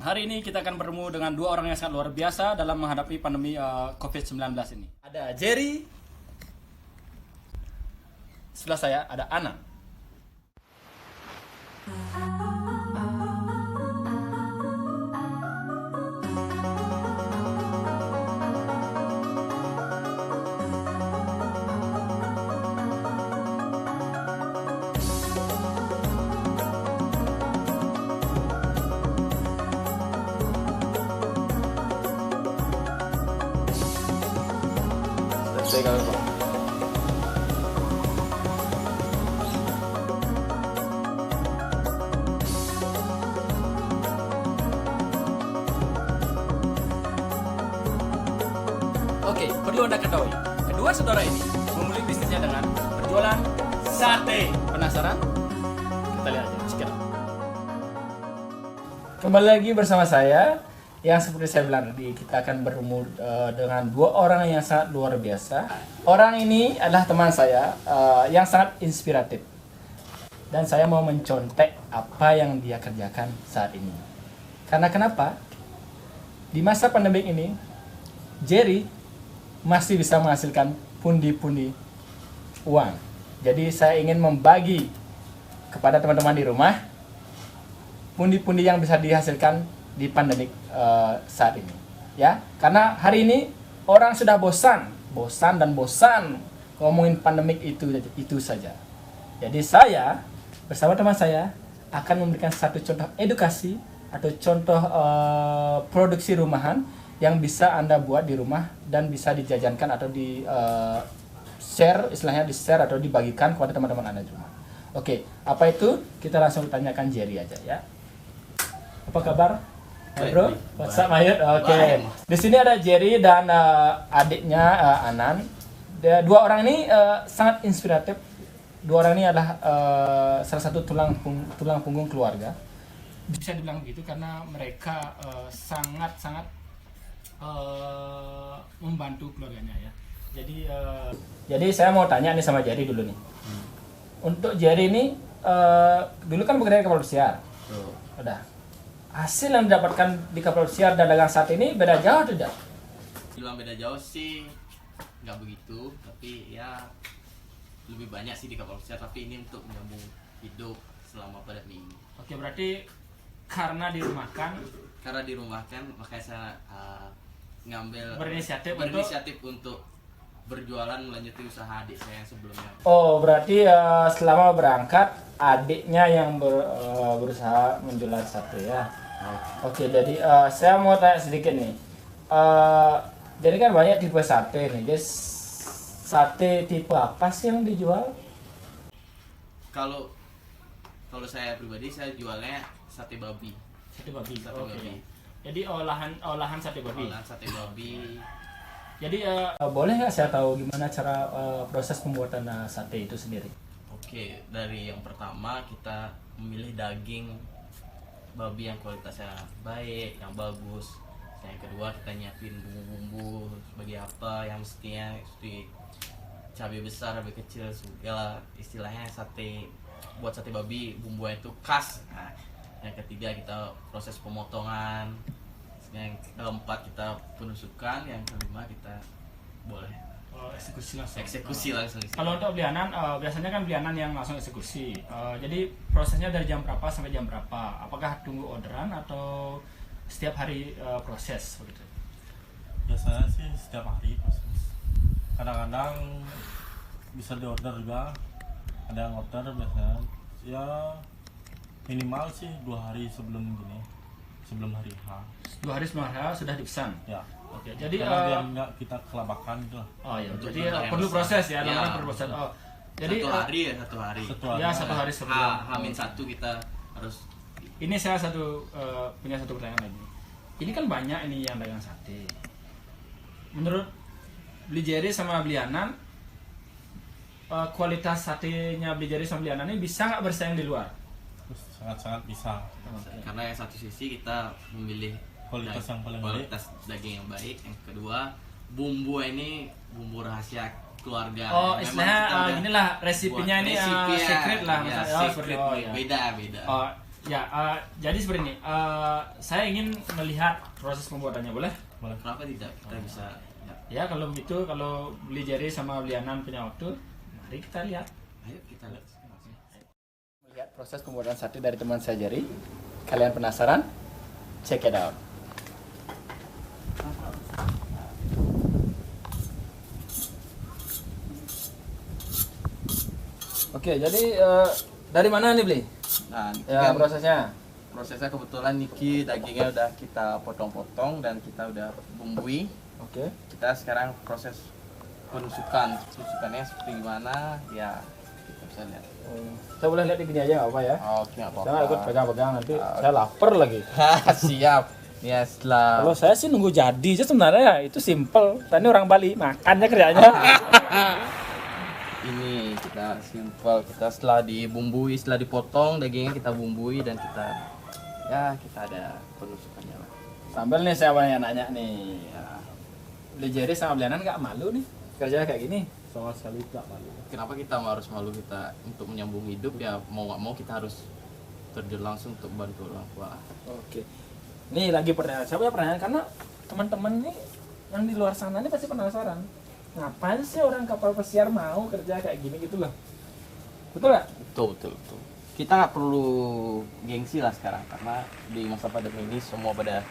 Hari ini kita akan bertemu dengan dua orang yang sangat luar biasa dalam menghadapi pandemi COVID-19 ini. Ada Jerry, sebelah saya ada Ana. Selesai kalau Pak. Oke, perlu Anda ketahui, kedua saudara ini memulai bisnisnya dengan berjualan sate. Penasaran? Kita lihat aja, check it out. Kembali lagi bersama saya, yang seperti saya bilang tadi, kita akan bertemu dengan dua orang yang sangat luar biasa. Orang ini adalah teman saya yang sangat inspiratif. Dan saya mau mencontek apa yang dia kerjakan saat ini. Karena kenapa? Di masa pandemi ini, Jerry masih bisa menghasilkan pundi-pundi uang. Jadi saya ingin membagi kepada teman-teman di rumah pundi-pundi yang bisa dihasilkan di pandemik saat ini, ya. Karena hari ini orang sudah bosan ngomongin pandemik itu saja. Jadi saya bersama teman saya akan memberikan satu contoh edukasi atau contoh produksi rumahan yang bisa Anda buat di rumah dan bisa dijajankan atau di share, istilahnya di share atau dibagikan kepada teman-teman Anda di rumah. Oke, apa itu? Kita langsung tanyakan Jerry aja ya. Apa kabar? Hai bro, what's up Mayut? Oke. Di sini ada Jerry dan adiknya Anan. Dua orang ini sangat inspiratif. Dua orang ini adalah salah satu tulang punggung keluarga. Bisa dibilang begitu karena mereka sangat membantu keluarganya ya. Jadi saya mau tanya nih sama Jerry dulu nih. Untuk Jerry ini dulu kan bekerja di kapal pesiar. Udah. Hasil yang didapatkan di kapal pesiar dan dagang sate ini beda jauh tidak? Bilang beda jauh sih nggak begitu, tapi ya lebih banyak sih di kapal pesiar, tapi ini untuk menyambung hidup selama pandemi ini. Oke, berarti karena dirumahkan makanya saya berinisiatif untuk berjualan melanjutkan usaha adik saya yang sebelumnya. Oh, berarti selama berangkat adiknya yang berusaha menjual sate ya. Oke, jadi saya mau tanya sedikit nih. Jadi kan banyak tipe sate nih, guys. Sate tipe apa sih yang dijual? Kalau saya pribadi saya jualnya sate babi. Sate babi. Sate Oke. babi. Jadi olahan sate babi. Olahan sate babi. Jadi boleh nggak saya tahu gimana cara proses pembuatan sate itu sendiri? Oke, dari yang pertama kita memilih daging babi yang kualitasnya baik, yang bagus. Yang kedua kita nyiapin bumbu-bumbu sebagai apa yang mestinya cabai besar, cabai kecil, segala istilahnya buat sate babi bumbunya itu khas. Nah, yang ketiga kita proses pemotongan. Yang keempat kita penusukan, yang kelima kita boleh eksekusi langsung. Kalau untuk belianan biasanya kan belianan yang langsung eksekusi. Jadi prosesnya dari jam berapa sampai jam berapa? Apakah tunggu orderan atau setiap hari proses begitu? Biasanya sih setiap hari proses. Kadang-kadang bisa diorder juga. Ada yang order biasanya ya minimal sih 2 hari sebelum hari H. 2 hari sebelum hari H sudah dipesan. Ya. Oke, jadi biar nggak kita kelabakan gitu lah. oh ya, Untuk jadi yang perlu proses ya, ya, namanya perlu proses. Oh, jadi satu hari. ya satu hari sebelum. Hamin satu kita harus. Ini saya punya satu pertanyaan lagi. Ini kan banyak ini yang dagang sate. Menurut beli Jerry sama beli Anan, kualitas satenya beli Jerry sama beli Anan ini bisa nggak bersaing di luar? Sangat-sangat bisa. Karena yang satu sisi kita memilih Kualitas yang paling baik. kualitas daging yang baik. Yang kedua, bumbu ini bumbu rahasia keluarga. Oh, Memang istilahnya kita udah inilah resipinya buat ini resipi ya. secret lah Ya, maksudnya. Oh, seperti secret. oh ya. Beda. Oh, Ya, jadi seperti ini. Saya ingin melihat proses pembuatannya, boleh? Boleh. Kenapa tidak? Kita bisa ya. Ya, kalau begitu, kalau beli Jerry sama beli Anan punya waktu, mari kita lihat. Ayo kita lihat. Melihat proses pembuatan sate dari teman saya Jerry. Kalian penasaran? Check it out. Oke, jadi dari mana nih beli? Nah, ini Ya, kan prosesnya. kebetulan Niki dagingnya udah kita potong-potong dan kita udah bumbui. Oke. Kita sekarang proses penusukan. Penusukannya seperti gimana? Ya, kita bisa lihat. Saya boleh lihat di gini aja nggak apa ya? Oke, nggak apa-apa. Saya nggak ikut pegang-pegang nanti saya lapar lagi. Siap. Ya, setelah Kalau saya sih nunggu jadi, sih sebenarnya ya itu simple. Tadi orang Bali makannya kerjanya. ini kita simple. Kita setelah dibumbui, setelah dipotong dagingnya kita bumbui dan kita ada penusukannya lah. Sambil nih saya nanya nih. Ya. Beli Jerry sama beli Anan nggak malu nih kerja kayak gini? Sama sekali tidak malu. Kenapa kita harus malu? Kita untuk menyambung hidup ya mau nggak mau kita harus terjun langsung untuk bantu orang tua. Oke. Nih lagi pertanyaan. Saya punya pertanyaan karena teman-teman nih yang di luar sana nih pasti penasaran. Ngapain sih orang kapal pesiar mau kerja kayak gini gitu loh? Betul nggak? Betul. Kita nggak perlu gengsi lah sekarang karena di masa pandemi ini semua pada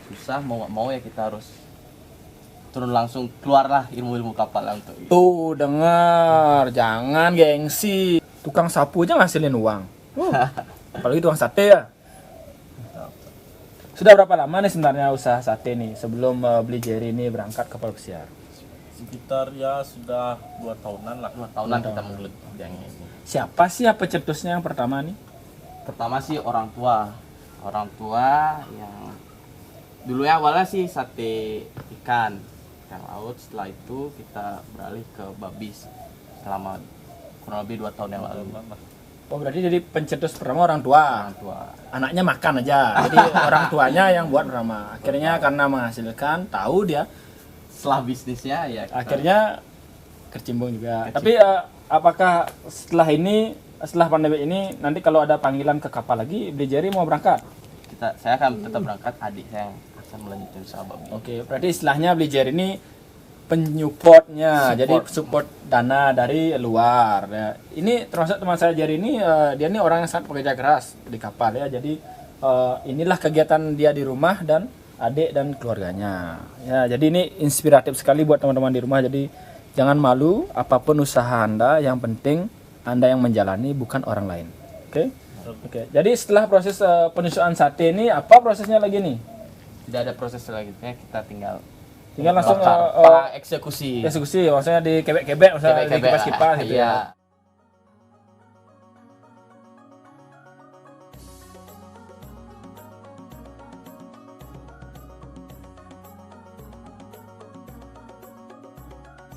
susah, mau nggak mau ya kita harus turun langsung, keluarlah ilmu-ilmu kapal lah untuk itu. Tuh dengar, jangan gengsi. Tukang sapu aja ngasilin uang. Apalagi tukang sate ya. Sudah berapa lama nih sebenarnya usaha sate nih sebelum beli Jerry ini berangkat kapal pesiar? Sekitar ya sudah 2 tahunan lah. 2 tahunan kita mengelut yang ini. Siapa sih ya pecetusnya yang pertama nih? Pertama sih orang tua yang dulu ya awalnya sih sate ikan laut. Setelah itu kita beralih ke babis selama kurang lebih 2 tahun yang lalu. Oh berarti jadi pencetus pertama orang tua. Orang tua. Anaknya makan aja. Jadi orang tuanya yang buat pertama. Akhirnya karena menghasilkan, tahu dia. Setelah bisnisnya ya kita Akhirnya kecimbung juga. Kecimbung. Tapi apakah setelah pandemi ini nanti kalau ada panggilan ke kapal lagi, beli Jerry mau berangkat? saya akan tetap berangkat, adik saya yang akan melanjutkan usaha babi. Oke, berarti istilahnya beli Jerry ini penyupportnya, jadi support dana dari luar. Ya. Ini termasuk teman saya Jerry ini, dia ini orang yang sangat pekerja keras di kapal ya. Jadi inilah kegiatan dia di rumah dan adik dan keluarganya. Ya, jadi ini inspiratif sekali buat teman-teman di rumah. Jadi jangan malu apapun usaha Anda, yang penting Anda yang menjalani bukan orang lain. Oke? Oke. Jadi setelah proses penusukan sate ini apa prosesnya lagi nih? Tidak ada proses selanjutnya, kita tinggal Langsung eksekusi. maksudnya di kebek-kebek, maksudnya di kipas-kipas gitu Iya. ya.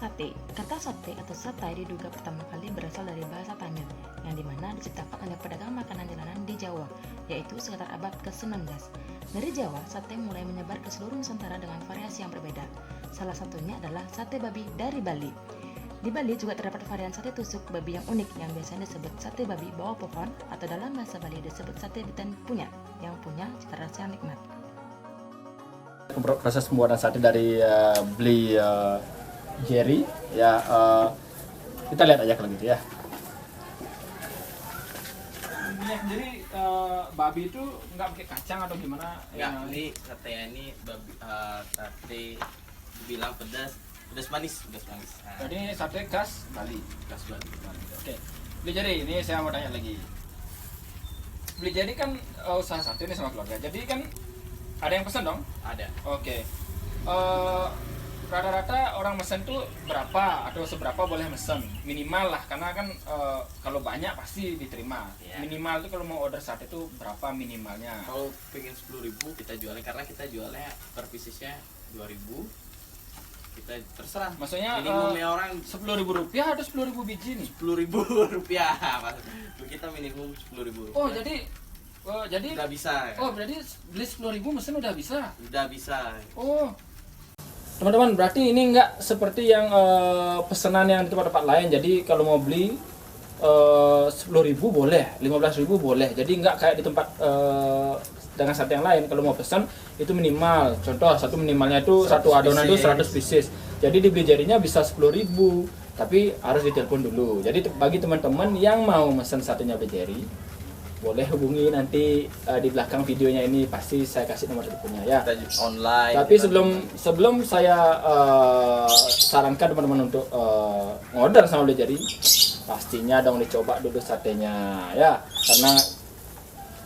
Sate. Kata sate atau satai diduga pertama kali berasal dari bahasa Tamil, yang dimana diciptakan oleh pedagang makanan jalanan di Jawa, yaitu sekitar abad ke-19. Dari Jawa, sate mulai menyebar ke seluruh Nusantara dengan variasi yang berbeda. Salah satunya adalah sate babi dari Bali. Di Bali juga terdapat varian sate tusuk babi yang unik, yang biasanya disebut sate babi bawah pohon, atau dalam bahasa Bali disebut sate biten punya, yang punya cita rasa yang nikmat. Proses pembuatan sate dari beli Jerry ya, kita lihat aja kalau gitu ya. Jadi babi itu nggak pakai kacang atau gimana? Enggak, ini sate ini babi, sate dibilang pedas manis. Nah, Jadi ini sate khas Bali. khas banget. Oke. Beli Jerry, ini saya mau tanya lagi. Beli Jerry kan usaha sate ini sama keluarga. Jadi kan ada yang pesan dong? Ada. Oke. Rata-rata orang mesen tuh berapa atau seberapa boleh mesen? Minimal lah, karena kan kalau banyak pasti diterima. Iya. Minimal tuh kalau mau order sate tuh berapa minimalnya? Kalau pengen 10.000 kita jualnya, karena kita jualnya per piecesnya 2.000. Kita terserah. Maksudnya Minimumnya orang Rp10.000 atau 10.000 biji nih? 10.000 rupiah. Kita minimum 10.000 rupiah. Oh jadi udah bisa. oh berarti beli 10.000 mesen udah bisa? Udah bisa. Oh. Teman-teman, berarti ini nggak seperti yang pesanan yang di tempat-tempat lain. Jadi kalau mau beli 10.000 boleh, 15.000 boleh. Jadi nggak kayak di tempat dengan sate yang lain. Kalau mau pesan itu minimal. Contoh satu minimalnya itu satu adonan itu 100 pieces. Jadi di beli jarinya bisa 10.000, tapi harus ditelepon dulu. Jadi bagi teman-teman yang mau pesan satenya beli jari, boleh hubungi nanti di belakang videonya ini, pasti saya kasih nomor teleponnya ya. Kita juga online. Tapi sebelum saya sarankan teman-teman untuk ngorder sama beli jari, pastinya dong dicoba dulu satenya ya, karena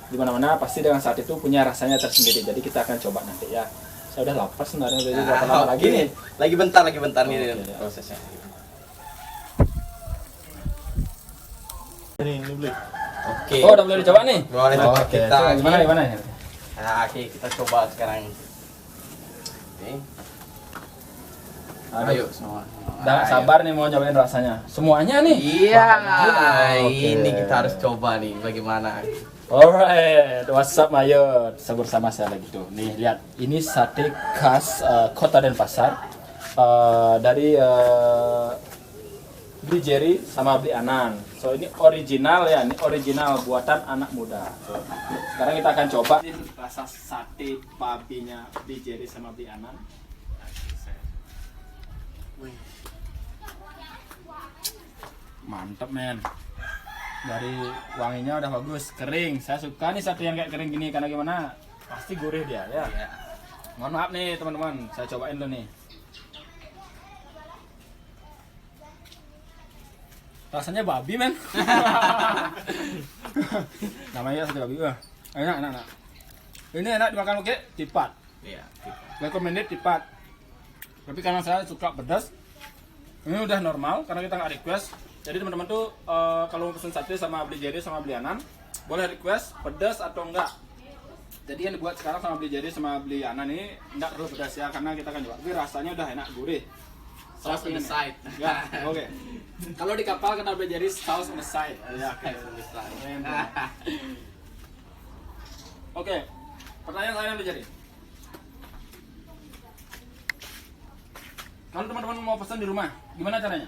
di mana-mana pasti dengan sate itu punya rasanya tersendiri. Jadi kita akan coba nanti ya. Saya udah lapar sebenarnya, jadi berapa lama lagi nih? Lagi bentar nih Oke, ya. prosesnya. Ini beli. Oke. Oh, udah boleh dicoba nih? Boleh coba Oke, kita. coba gimana ya? Nah, oke, kita coba sekarang. Oke. Ayo semua. Udah gak sabar nih mau nyobain rasanya. Semuanya nih. Iya, Oke. ini kita harus coba nih bagaimana. Alright, what's up Mayo? Bersama saya lagi tuh. Nih lihat, ini sate khas Kota Denpasar dari Beli Jerry sama Beli Anan. So ini original ya, ini original buatan anak muda. So, sekarang kita akan coba rasa sate babinya Beli Jerry sama Beli Anan. Mantep men. Dari wanginya udah bagus, kering. Saya suka nih sate yang kayak kering gini karena gimana? Pasti gurih dia ya. Iya. Mohon maaf nih teman-teman, saya cobain dulu nih. Rasanya babi men. Namanya sate babi. Wah, enak. Ini enak dimakan pakai tipat. Iya. Recommended tipat. Tapi karena saya suka pedas, ini udah normal karena kita nggak request. Jadi teman-teman tuh kalau mau pesen sate sama Beli Jari sama Beli Anan, boleh request pedas atau enggak. Jadi yang dibuat sekarang sama Beli Jari sama Beli Anan ini enggak perlu pedas ya, karena kita kan juga. Tapi rasanya udah enak, gurih. Sauce on the side. Ya, oke. Kalau di kapal kena Beli Jari sauce on the side. Ya, oke. Keren. Oke. Pertanyaan saya Beli Jari. Kalau teman-teman mau pesan di rumah, gimana caranya?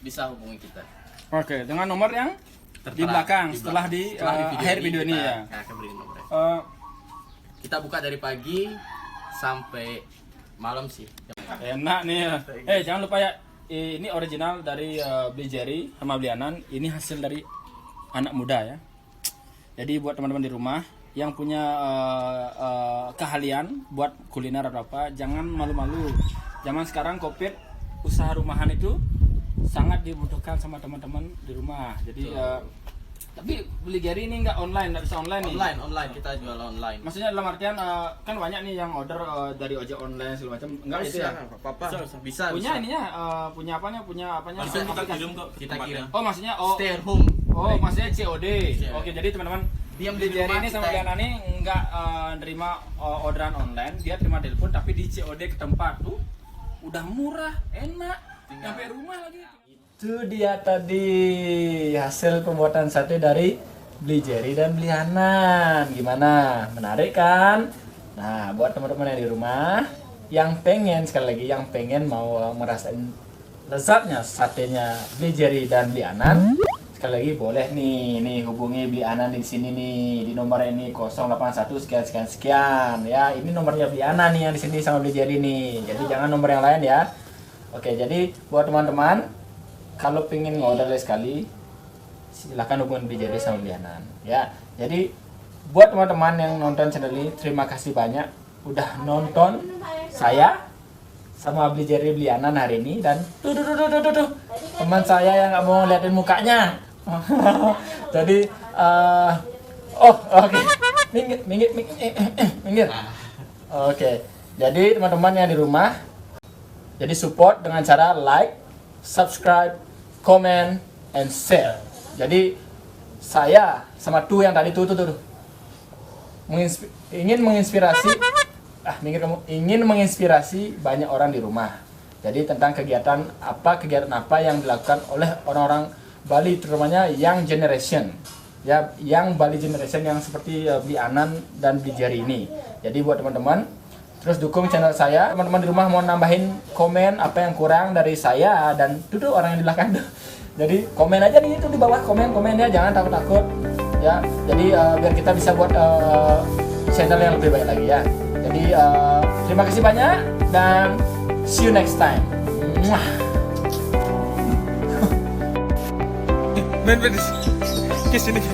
Bisa hubungi kita. Oke, dengan nomor yang di belakang setelah di akhir video ini ya. Kita akan beri nomornya. Eh, Kita buka dari pagi sampai malam sih. enak nih ya. Jangan lupa ya, ini original dari Beli Jari sama Beli Anan. Ini hasil dari anak muda ya. Jadi buat teman-teman di rumah yang punya keahlian buat kuliner atau apa, jangan malu-malu. Zaman sekarang COVID, usaha rumahan itu sangat dibutuhkan sama teman-teman di rumah. Jadi tapi Beli Jari ini nggak online, nggak bisa online nih. Online kita jual online. Maksudnya dalam artian kan banyak nih yang order dari ojek online segala macam. Enggak itu ya. Apa-apa. Bisa. Punya ininya punya apanya? Langsung kita aplikasi. kirim kok ke Kita tempatnya. kirim. Oh, maksudnya Stay at home. Oh, maksudnya COD. Iya. Oke, jadi teman-teman Dia Beli beli di Jari rumah, ini sama kita- Beli Anan ini nggak nerima orderan online, dia terima telepon tapi di COD ke tempat tuh udah murah, enak, sampai rumah lagi. Itu dia tadi hasil pembuatan sate dari Beli Jari dan Beli Anan. Gimana? Menarik kan? Nah, buat teman-teman yang di rumah yang pengen, sekali lagi yang pengen mau merasain lezatnya satenya Beli Jari dan Beli Anan, sekali lagi boleh nih hubungi Beli Anan di sini nih, di nomor ini 081 sekian ya. Ini nomornya Beli Anan nih yang di sini sama Beli Jari nih. Jadi jangan nomor yang lain ya. Oke, jadi buat teman-teman kalau pengen ngorder sekali, silahkan hubungi Beli Jari sama Beli Anan ya. Jadi buat teman-teman yang nonton channel ini, terima kasih banyak udah nonton saya sama Beli Jari Beli Anan hari ini. Dan tuh teman saya yang nggak mau liatin mukanya. Jadi oke. Minggir. Oke. Jadi teman-teman yang di rumah, jadi support dengan cara like, subscribe, comment, and share. Jadi saya sama tuh yang tadi tuh ingin menginspirasi ingin menginspirasi banyak orang di rumah. Jadi tentang kegiatan apa yang dilakukan oleh orang-orang Bali, terutamanya young generation ya, yang Bali generation yang seperti Beli Anan dan Beli Jari ini. Jadi buat teman-teman terus dukung channel saya. Teman-teman di rumah mau nambahin komen apa yang kurang dari saya dan duduk orang yang di belakang tuh. Jadi komen aja di itu di bawah, komen-komen ya, jangan takut-takut ya. Jadi biar kita bisa buat channel yang lebih baik lagi ya. Jadi terima kasih banyak dan see you next time. Muah. Ben, ke sini.